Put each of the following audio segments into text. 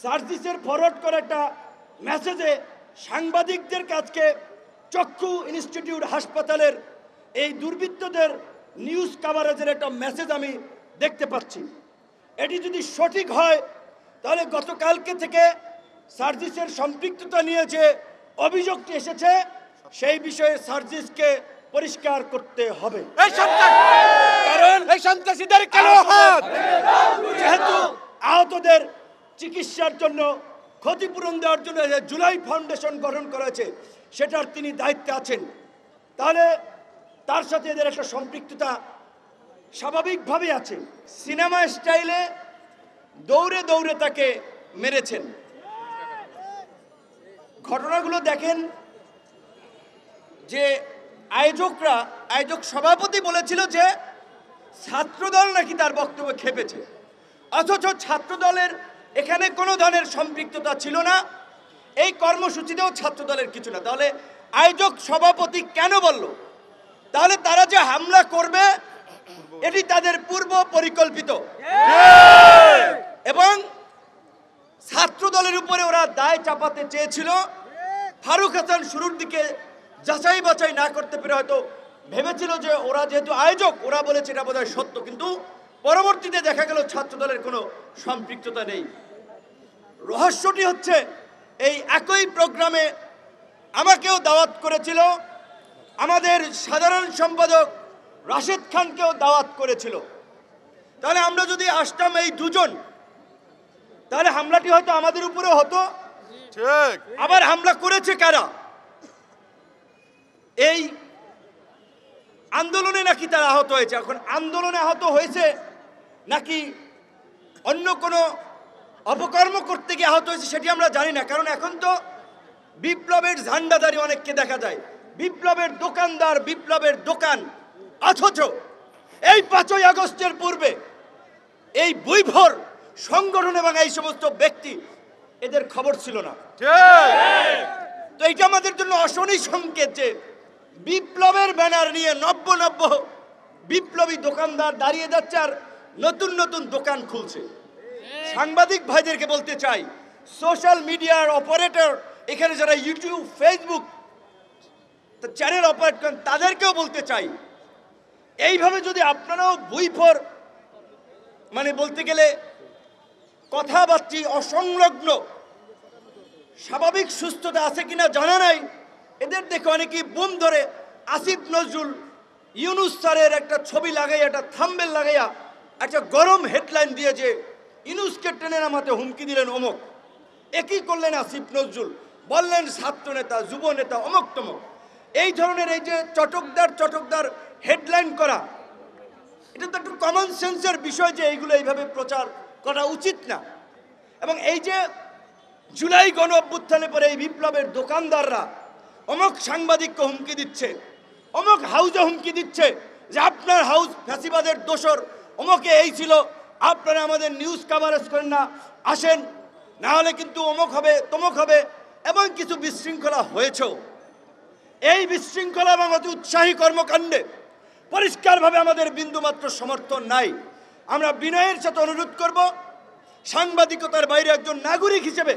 সার্জিসের forward করা একটা মেসেজে সাংবাদিকদের কাছে চক্ষু ইনস্টিটিউট হাসপাতালের এই দুর্বৃত্তদের নিউজ কাভারেজের একটা মেসেজ আমি দেখতে পাচ্ছি। এটি যদি সঠিক হয় তাহলে গতকালকে থেকে সার্জিসের সম্পৃক্ততা নিয়ে যে অভিযোগটি এসেছে সেই বিষয়ে সার্জিসকে পরিষ্কার করতে হবে। কারণ যেহেতু আহতদের চিকিৎসার জন্য ক্ষতিপূরণ দেওয়ার জন্য জুলাই ফাউন্ডেশন গঠন করেছে, সেটার তিনি দায়িত্বে আছেন, তাহলে তার সাথে এদের একটা সম্পৃক্ততা স্বাভাবিকভাবেই আছে। সিনেমা স্টাইলে দৌড়ে দৌড়ে তাকে মেরেছেন। ঘটনাগুলো দেখেন যে আয়োজক সভাপতি বলেছিল যে ছাত্রদল নাকি তার বক্তব্য খেপেছে, অথচ ছাত্রদলের এখানে কোনো ধরনের সম্পৃক্ততা ছিল না, এই কর্মসূচিতেও ছাত্রদলের কিছু না। তাহলে আয়োজক সভাপতি কেন বলল? তাহলে তারা যে হামলা করবে এটি তাদের পূর্ব পরিকল্পিত, এবং ছাত্রদলের উপরে ওরা দায় চাপাতে চেয়েছিল। ফারুক হাসান শুরুর দিকে যাচাই বাছাই না করতে পেরে হয়তো ভেবেছিল যে ওরা যেহেতু আয়োজক, ওরা বলেছে এটা বোধহয় সত্য, কিন্তু পরবর্তীতে দেখা গেল ছাত্রদলের কোনো সম্পৃক্ততা নেই। রহস্যটি হচ্ছে এই একই প্রোগ্রামে আমাকেও দাওয়াত করেছিল, আমাদের সাধারণ সম্পাদক রাশেদ খানকেও দাওয়াত করেছিল। তাহলে আমরা যদি আসতাম এই দুজন, তাহলে হামলাটি হয়তো আমাদের উপরে হতো। আবার হামলা করেছে কারা? এই আন্দোলনে নাকি তারা আহত হয়েছে। এখন আন্দোলনে আহত হয়েছে নাকি অন্য কোনো অপকর্ম করতে গিয়ে আহত হয়েছে সেটি আমরা জানি না, কারণ এখন তো বিপ্লবের ঝান্ডাধারী অনেককে দেখা যায়, বিপ্লবের দোকানদার, বিপ্লবের দোকান। অথচ এই 5ই আগস্টের পূর্বে এই বৈভর সংগঠন এবং এই সমস্ত ব্যক্তি, এদের খবর ছিল না। তো এটা আমাদের জন্য অশনি সংকেত যে বিপ্লবের ব্যানার নিয়ে নব্য বিপ্লবী দোকানদার দাঁড়িয়ে যাচ্ছে আর নতুন নতুন দোকান খুলছে। সাংবাদিক ভাইদেরকে বলতে চাই, সোশ্যাল মিডিয়ার অপারেটর, এখানে যারা ইউটিউব, ফেসবুক চ্যানেল অপারেট করেন, তাদেরকেও বলতে চাই, এইভাবে যদি আপনারাও বইফর মানে বলতে গেলে কথাবার্তা অসংলগ্ন, স্বাভাবিক সুস্থতা আছে কিনা জানা নাই, এদের দেখে অনেকেই বুম ধরে আসিফ নজরুল ইউনুস স্যারের একটা ছবি লাগাইয়া, একটা থাম্বনেল লাগাইয়া একটা গরম হেডলাইন দিয়ে যে ইউনুসকে টেনে নামাতে হুমকি দিলেন অমুক, একই করলেন আসিফ নজরুল, বললেন ছাত্র নেতা, যুব নেতা, অমুক তমুক। এই ধরনের এই যে চটকদার হেডলাইন করা, এটা তো একটু কমন সেন্সের বিষয় যে এইগুলো এইভাবে প্রচার করা উচিত না। এবং এই যে জুলাই গণ অভ্যুত্থানে পরে এই বিপ্লবের দোকানদাররা অমুক সাংবাদিককে হুমকি দিচ্ছে, অমুক হাউজে হুমকি দিচ্ছে যে আপনার হাউস ফ্যাসিবাদের দোসর, অমুকে এই ছিল, আপনারা আমাদের নিউজ কাভারেজ করেন না, আসেন, না হলে কিন্তু অমুক হবে তমুক হবে, এবং কিছু বিশৃঙ্খলা হয়েছেও। এই বিশৃঙ্খলা এবং অতি উৎসাহী কর্মকাণ্ডে পরিষ্কারভাবে আমাদের বিন্দুমাত্র সমর্থন নাই। আমরা বিনয়ের সাথে অনুরোধ করব, সাংবাদিকতার বাইরে একজন নাগরিক হিসেবে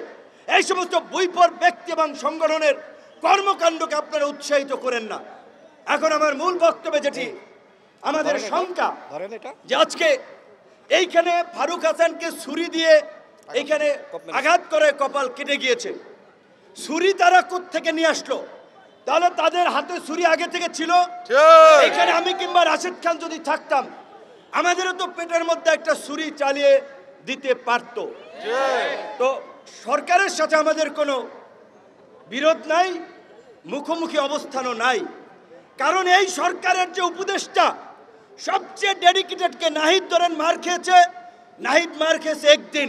এই সমস্ত বৈপর ব্যক্তি এবং সংগঠনের কর্মকাণ্ডকে আপনারা উৎসাহিত করেন না। এখন আমার মূল বক্তব্যে যেটি আমাদের শঙ্কা, যে আজকে এইখানে ফারুক হাসানকে ছুরি দিয়ে এইখানে আঘাত করে কপাল কেটে গিয়েছে, ছুরি তারা কোত্থেকে নিয়ে আসলো? তাহলে তাদের হাতে ছুরি আগে থেকে ছিল। এখানে আমি কিংবা রাশেদ খান যদি থাকতাম, আমাদেরও তো পেটের মধ্যে একটা ছুরি চালিয়ে দিতে পারত। তো সরকারের সাথে আমাদের কোনো বিরোধ নাই, মুখোমুখি অবস্থানও নাই, কারণ এই সরকারের যে উপদেষ্টা সবচেয়ে ডেডিকেটেডকে নাহিদ ধরেন মার খেয়েছে, নাহিদ মার খেয়েছে একদিন,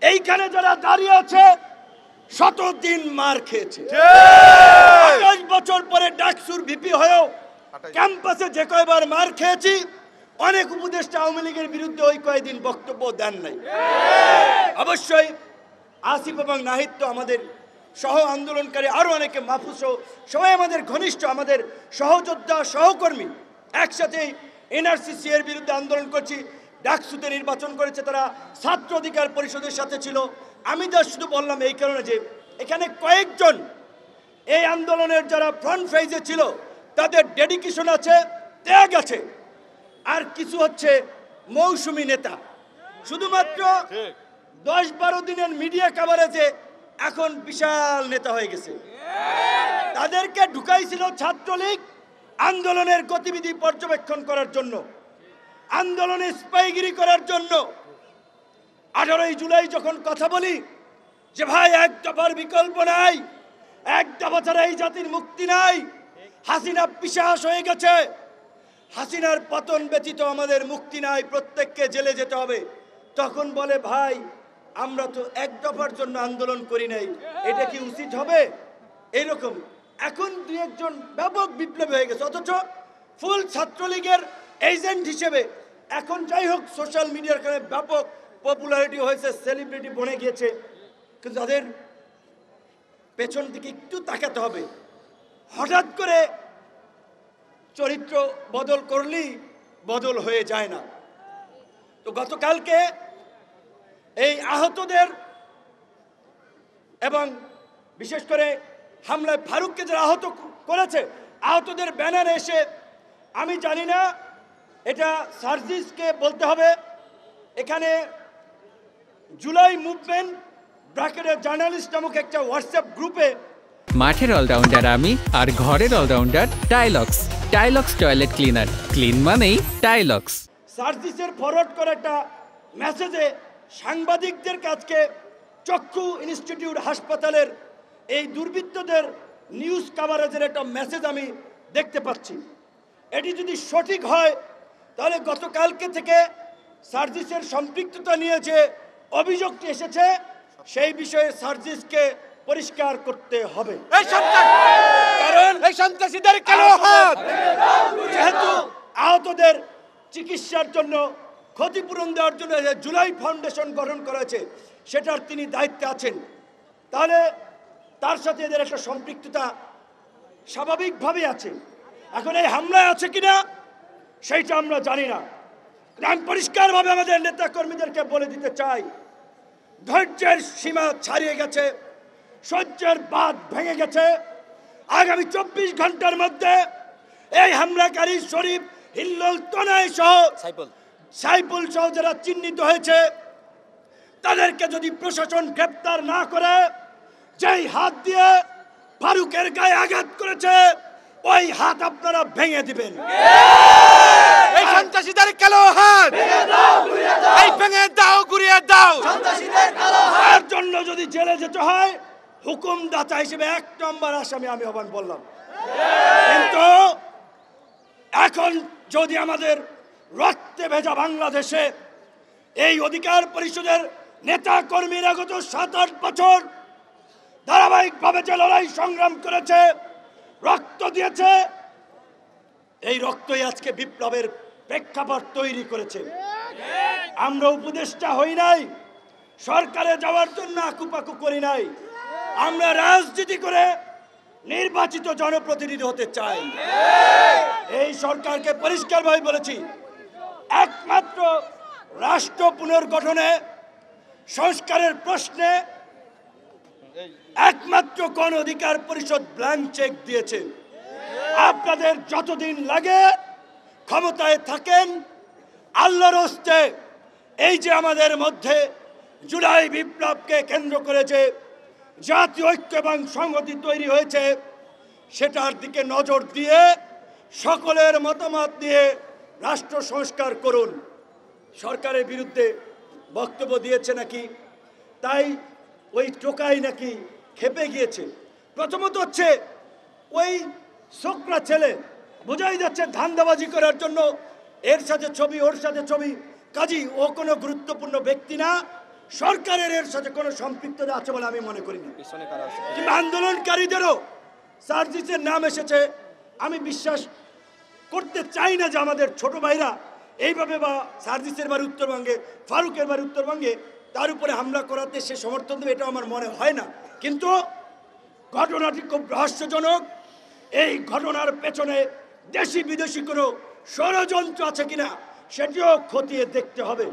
এইখানে যারা দাঁড়িয়ে আছে 17 দিন মার খেয়েছে। 28 বছর পরে ডাকসুর ভিপি হয়েও ক্যাম্পাসে যে কয়বার মার খেয়েছি, অনেক উপদেষ্টা আওয়ামী লীগের বিরুদ্ধে ওই কয়েকদিন বক্তব্য দেন নাই। অবশ্যই আসিফ এবং নাহিদ তো আমাদের সহ আন্দোলনকারী, আরো অনেকে, মাহফুজ সবাই আমাদের ঘনিষ্ঠ, আমাদের সহযোদ্ধা, সহকর্মী। একসাথেই এনআরসিসি এর বিরুদ্ধে আন্দোলন করছি, ডাকসুতে নির্বাচন করেছে তারা, ছাত্র অধিকার পরিষদের সাথে ছিল, আমি যা শুধু বললাম এই কারণে যে এখানে কয়েকজন এই আন্দোলনের যারা ফ্রন্ট ফেজে ছিল তাদের ডেডিকেশন আছে, ত্যাগ আছে, আর কিছু হচ্ছে মৌসুমী নেতা, শুধুমাত্র 10-12 দিনের মিডিয়া কভারেজে এখন বিশাল নেতা হয়ে গেছে। তাদেরকে ঢুকাইছিল ছাত্রলীগ আন্দোলনের গতিবিধি পর্যবেক্ষণ করার জন্য, আন্দোলনে স্পাইগিরি করার জন্য। 18ই জুলাই যখন কথা বলি যে ভাই এক দফার বিকল্প নাই, এক দফা ছাড়া এই জাতির মুক্তি নাই, হাসিনা পিশাচ হয়ে গেছে, হাসিনার পতন ব্যতীত আমাদের মুক্তি নাই, প্রত্যেককে জেলে যেতে হবে, তখন বলে ভাই আমরা তো এক দফার জন্য আন্দোলন করি নাই, এটা কি উচিত হবে? এইরকম এখন দুই একজন ব্যাপক বিপ্লবী হয়ে গেছে, অথচ ফুল ছাত্রলীগের এজেন্ট হিসেবে এখন যাই হোক সোশ্যাল মিডিয়ার কারণে ব্যাপক পপুলারিটি হয়েছে, সেলিব্রিটি বনে গিয়েছে, কিন্তু তাদের পেছন দিকে একটু তাকাতে হবে। হঠাৎ করে চরিত্র বদল করলেই বদল হয়ে যায় না। তো গতকালকে এই আহতদের এবং বিশেষ করে হামলায় ফারুককে যারা আহত করেছে, আহতদের ব্যানারে এসে, আমি জানি না এটা সার্জিসকে বলতে হবে, এখানে জুলাই মুভমেন্ট ব্র্যাকেটের জার্নালিস্ট নামক একটা হোয়াটসঅ্যাপ গ্রুপে মাঠের অলরাউন্ডার আমি আর ঘরের allrounder Taylox. Taylox toilet cleaner, clean মানেই টাইলক্স। সার্জিসের ফরওয়ার্ড করা একটা মেসেজে সাংবাদিকদের কাছে চক্ষু ইনস্টিটিউট হাসপাতালের এই দুর্বৃত্তদের নিউজ কভারেজের একটা মেসেজ আমি দেখতে পাচ্ছি। এটি যদি সঠিক হয় তাহলে গতকালকে থেকে সার্জিসের সম্পৃক্ততা নিয়ে যে অভিযোগটি এসেছে সেই বিষয়ে সার্জিসকে পরিষ্কার করতে হবে, কারণ যেহেতু আহতদের চিকিৎসার জন্য ক্ষতিপূরণ দেওয়ার জন্য জুলাই ফাউন্ডেশন গঠন করা হয়েছে, সেটার তিনি দায়িত্বে আছেন, তাহলে তার সাথে এদের একটা সম্পৃক্ততা স্বাভাবিকভাবে আছে। এখন এই হামলায় আছে কিনা সেইটা আমরা জানি না। আমি পরিষ্কারভাবে আমাদের নেতা কর্মীদেরকে বলে দিতে চাই, ধৈর্যের সীমা ছাড়িয়ে গেছে, সহ্যের বাঁধ ভেঙে গেছে। আগামী 24 ঘন্টার মধ্যে এই হামলাকারী শরীফ, হিল্লোল, তনয় সহ সাইফুল সহ যারা চিহ্নিত হয়েছে তাদেরকে যদি প্রশাসন গ্রেপ্তার না করে, যেই হাত দিয়ে ফারুকের গায়ে আঘাত করেছে ওই হাত আপনারা ভেঙে দিবেন। এই সন্ত্রাসীদের কালো হাত ভেঙে দাও, ঘুরিয়ে দাও। তার জন্য যদি জেলে যেতে হয় হুকুমদাতা হিসেবে 1 নম্বর আসামি আমি হবেন বললাম। কিন্তু এখন যদি আমাদের রক্তে ভেজা বাংলাদেশে এই অধিকার পরিষদের নেতা কর্মীরা গত 7-8 বছর ধারাবাহিকভাবে যে লড়াই সংগ্রাম করেছে, রক্ত দিয়েছে, এই রক্তই আজকে বিপ্লবের প্রেক্ষাপট তৈরি করেছে। আমরা উপদেষ্টা হই নাই, সরকারে যাওয়ার জন্য আকুপাকু করি নাই, আমরা রাজনীতি করে নির্বাচিত জনপ্রতিনিধি হতে চাই। এই সরকারকে পরিষ্কারভাবে বলেছি, একমাত্র রাষ্ট্র পুনর্গঠনে সংস্কারের প্রশ্নে একমাত্র গণ অধিকার পরিষদ ব্ল্যাঙ্ক চেক দিয়েছে। আপনাদের যতদিন লাগে ক্ষমতায় থাকেন, আল্লাহর হস্তে এই যে আমাদের মধ্যে জুলাই বিপ্লবকে কেন্দ্র করে যে জাতীয় ঐক্য এবং সংহতি তৈরি হয়েছে সেটার দিকে নজর দিয়ে সকলের মতামত নিয়ে রাষ্ট্র সংস্কার করুন। সরকারের বিরুদ্ধে বক্তব্য দিয়েছে নাকি, তাই ওই টোকাই নাকি খেপে গিয়েছে। প্রথমত হচ্ছে ওই ছোকরা ছেলে, বোঝাই যাচ্ছে ধান্দাবাজি করার জন্য এর সাথে ছবি, ওর সাথে ছবি, কাজী ও কোনো গুরুত্বপূর্ণ ব্যক্তি না, সরকারের এর সাথে কোনো সম্পৃক্ততা আছে বলে আমি মনে করি না। কিন্তু আন্দোলনকারীদেরও সার্জিসের নাম এসেছে, আমি বিশ্বাস করতে চাই না যে আমাদের ছোট ভাইরা এইভাবে, বা সার্জিসের বাড়ি উত্তরবঙ্গে, ফারুকের বাড়ি উত্তরবঙ্গে, তার উপরে হামলা করাতে সে সমর্থন দেবে, এটা আমার মনে হয় না। কিন্তু ঘটনাটি খুব রহস্যজনক। এই ঘটনার পেছনে দেশি বিদেশি কোনো ষড়যন্ত্র আছে কিনা সেটিও খতিয়ে দেখতে হবে।